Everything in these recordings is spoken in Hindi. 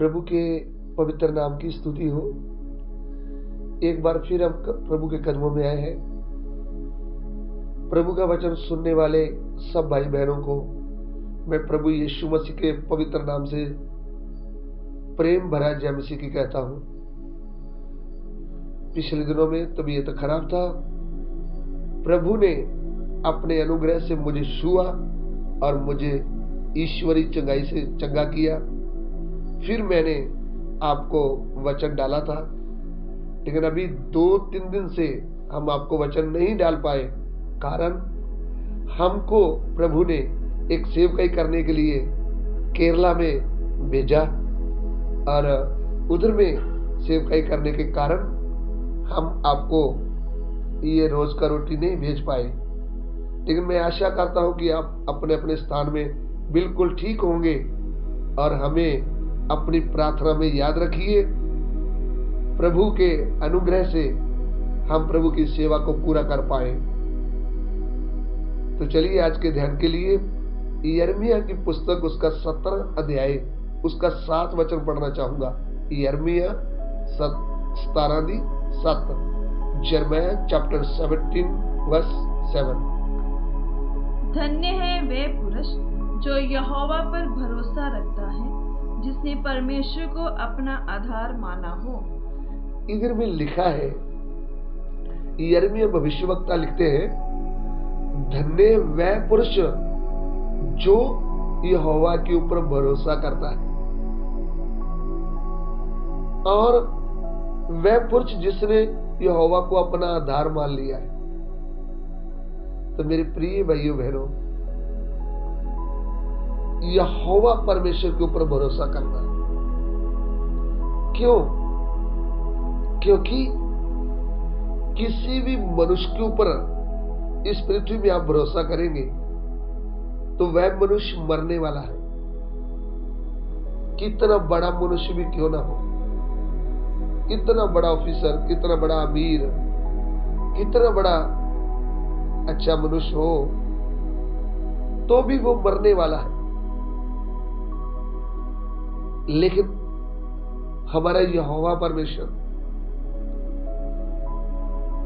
प्रभु के पवित्र नाम की स्तुति हो। एक बार फिर हम प्रभु के कदमों में आए हैं। प्रभु का वचन सुनने वाले सब भाई बहनों को मैं प्रभु यीशु मसीह के पवित्र नाम से प्रेम भरा जय मसीह की कहता हूं। पिछले दिनों में तबीयत खराब था। प्रभु ने अपने अनुग्रह से मुझे छुआ और मुझे ईश्वरी चंगाई से चंगा किया। फिर मैंने आपको वचन डाला था, लेकिन अभी 2-3 दिन से हम आपको वचन नहीं डाल पाए। कारण हमको प्रभु ने एक सेवकाई करने के लिए केरला में भेजा और उधर में सेवकाई करने के कारण हम आपको ये रोज का रोटी नहीं भेज पाए। लेकिन मैं आशा करता हूं कि आप अपने अपने स्थान में बिल्कुल ठीक होंगे और हमें अपनी प्रार्थना में याद रखिए। प्रभु के अनुग्रह से हम प्रभु की सेवा को पूरा कर पाए। तो चलिए आज के ध्यान के लिए यिर्मयाह की पुस्तक उसका 17 अध्याय उसका 7 वचन पढ़ना चाहूंगा। यिर्मयाह 17 Jeremiah chapter 17 verse 7। धन्य है वे पुरुष जो यहोवा पर भरोसा रखता है, जिसने परमेश्वर को अपना आधार माना हो। इधर में लिखा है, यिर्मयाह भविष्यवक्ता लिखते हैं, धन्य वह पुरुष जो यहोवा के ऊपर भरोसा करता है और वह पुरुष जिसने यहोवा को अपना आधार मान लिया है। तो मेरे प्रिय भाइयों बहनों, यहोवा परमेश्वर के ऊपर भरोसा करना। क्यों? क्योंकि किसी भी मनुष्य के ऊपर इस पृथ्वी में आप भरोसा करेंगे तो वह मनुष्य मरने वाला है। कितना बड़ा मनुष्य भी क्यों ना हो, कितना बड़ा ऑफिसर, कितना बड़ा अमीर, कितना बड़ा अच्छा मनुष्य हो, तो भी वो मरने वाला है। लेकिन हमारा यहोवा परमेश्वर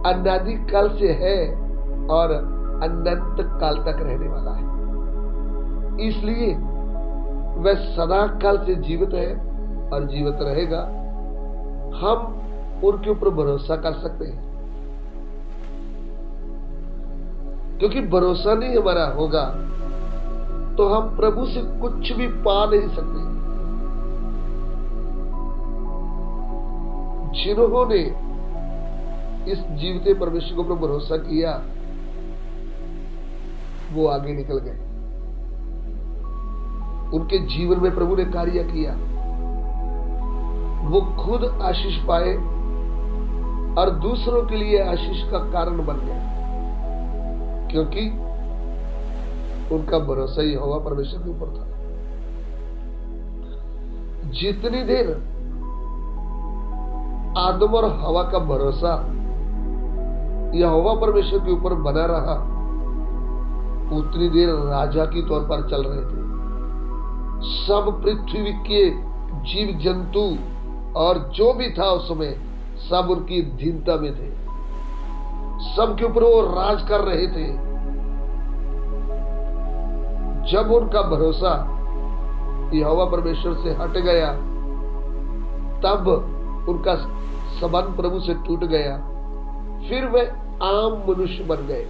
अनादि काल से है और अनंत काल तक रहने वाला है। इसलिए वह सदा काल से जीवित है और जीवित रहेगा। हम उनके ऊपर भरोसा कर सकते हैं, क्योंकि भरोसा नहीं हमारा होगा तो हम प्रभु से कुछ भी पा नहीं सकते। जिन्होंने इस जीवते परमेश्वर के ऊपर भरोसा किया वो आगे निकल गए। उनके जीवन में प्रभु ने कार्य किया। वो खुद आशीष पाए और दूसरों के लिए आशीष का कारण बन गए, क्योंकि उनका भरोसा यहोवा परमेश्वर के ऊपर था। जितनी देर आदम और हवा का भरोसा यहोवा परमेश्वर के ऊपर बना रहा, उतनी देर राजा की तौर पर चल रहे थे। सब पृथ्वी के जीव जंतु और जो भी था उस समय सब उनकी अधीनता में थे। सबके ऊपर वो राज कर रहे थे। जब उनका भरोसा यहोवा परमेश्वर से हट गया, तब उनका संबंध प्रभु से टूट गया। फिर वे आम मनुष्य बन गए।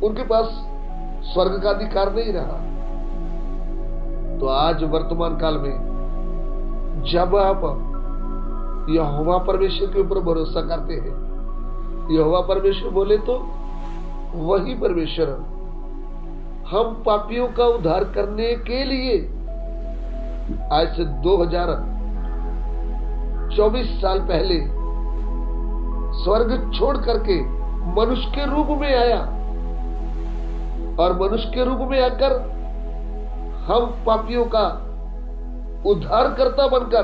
उनके पास स्वर्ग का अधिकार नहीं रहा। तो आज वर्तमान काल में जब आप यहोवा परमेश्वर के ऊपर भरोसा करते हैं, यहोवा परमेश्वर बोले तो वही परमेश्वर हम पापियों का उद्धार करने के लिए आज से 2024 साल पहले स्वर्ग छोड़ करके मनुष्य के रूप में आया और मनुष्य के रूप में आकर हम पापियों का उद्धारकर्ता बनकर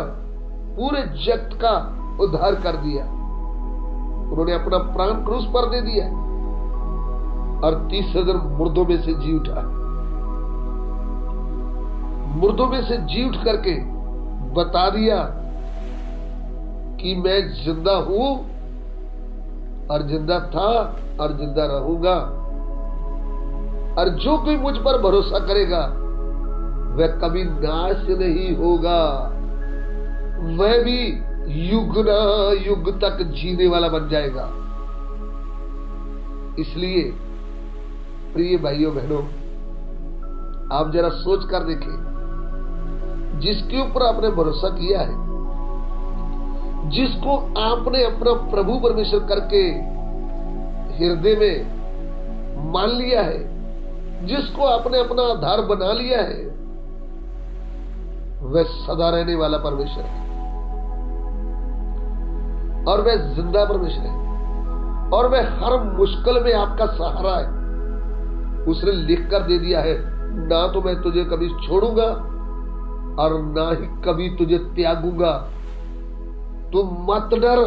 पूरे जगत का उद्धार कर दिया। उन्होंने अपना प्राण क्रूस पर दे दिया और 30 दिन मुर्दों में से जी उठा। मुर्दों में से जी उठ करके बता दिया कि मैं जिंदा हूं और जिंदा था और जिंदा रहूंगा, और जो कोई मुझ पर भरोसा करेगा वह कभी नाश नहीं होगा, वह भी युग ना युग तक जीने वाला बन जाएगा। इसलिए प्रिय भाइयों बहनों, आप जरा सोच कर देखें, जिसके ऊपर आपने भरोसा किया है, जिसको आपने अपना प्रभु परमेश्वर करके हृदय में मान लिया है, जिसको आपने अपना आधार बना लिया है, वह सदा रहने वाला परमेश्वर है और वह जिंदा परमेश्वर है और वह हर मुश्किल में आपका सहारा है। उसने लिख कर दे दिया है, ना तो मैं तुझे कभी छोड़ूंगा और ना ही कभी तुझे त्यागूंगा। तू मत डर,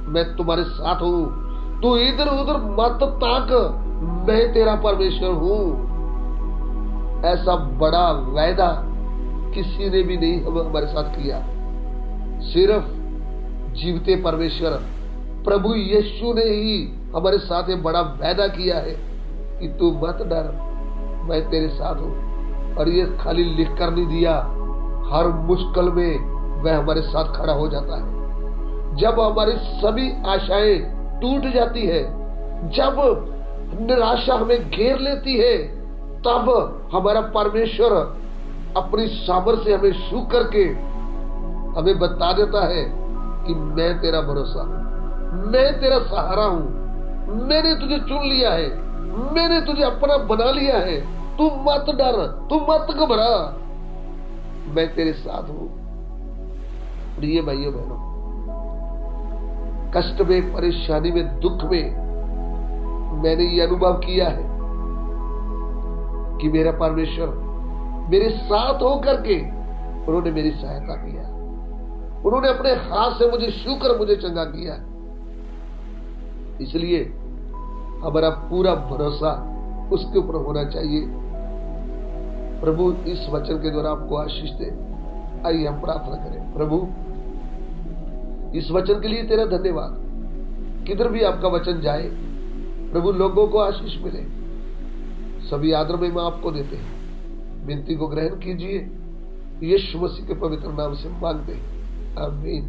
मैं तुम्हारे साथ हूं। तू इधर उधर मत ताक, मैं तेरा परमेश्वर हूं। ऐसा बड़ा वायदा किसी ने भी नहीं हमारे साथ किया। सिर्फ जीवते परमेश्वर प्रभु यीशु ने ही हमारे साथ ये बड़ा वायदा किया है कि तू मत डर, मैं तेरे साथ हूं। और ये खाली लिख कर नहीं दिया, हर मुश्किल में वह हमारे साथ खड़ा हो जाता है। जब हमारी सभी आशाएं टूट जाती है, जब निराशा हमें घेर लेती है, तब हमारा परमेश्वर अपनी सामर्थ्य से हमें छू करके हमें बता देता है कि मैं तेरा भरोसा हूं, मैं तेरा सहारा हूं, मैंने तुझे चुन लिया है, मैंने तुझे अपना बना लिया है। तू मत डर, तू मत घबरा, मैं तेरे साथ हूं। प्रिय भाइयों बहनों, कष्ट में, परेशानी में, दुख में मैंने ये अनुभव किया है कि मेरा परमेश्वर मेरे साथ होकर के उन्होंने मेरी सहायता किया। उन्होंने अपने हाथ से मुझे छू कर मुझे चंगा किया। इसलिए हमारा पूरा भरोसा उसके ऊपर होना चाहिए। प्रभु इस वचन के द्वारा आपको आशीष दे। आइए हम प्रार्थना करें। प्रभु, इस वचन के लिए तेरा धन्यवाद। किधर भी आपका वचन जाए प्रभु, लोगों को आशीष मिले। सभी आदर में मैं आपको देते हैं। विनती को ग्रहण कीजिए, यीशु मसीह के पवित्र नाम से मांगते हैं, आमीन।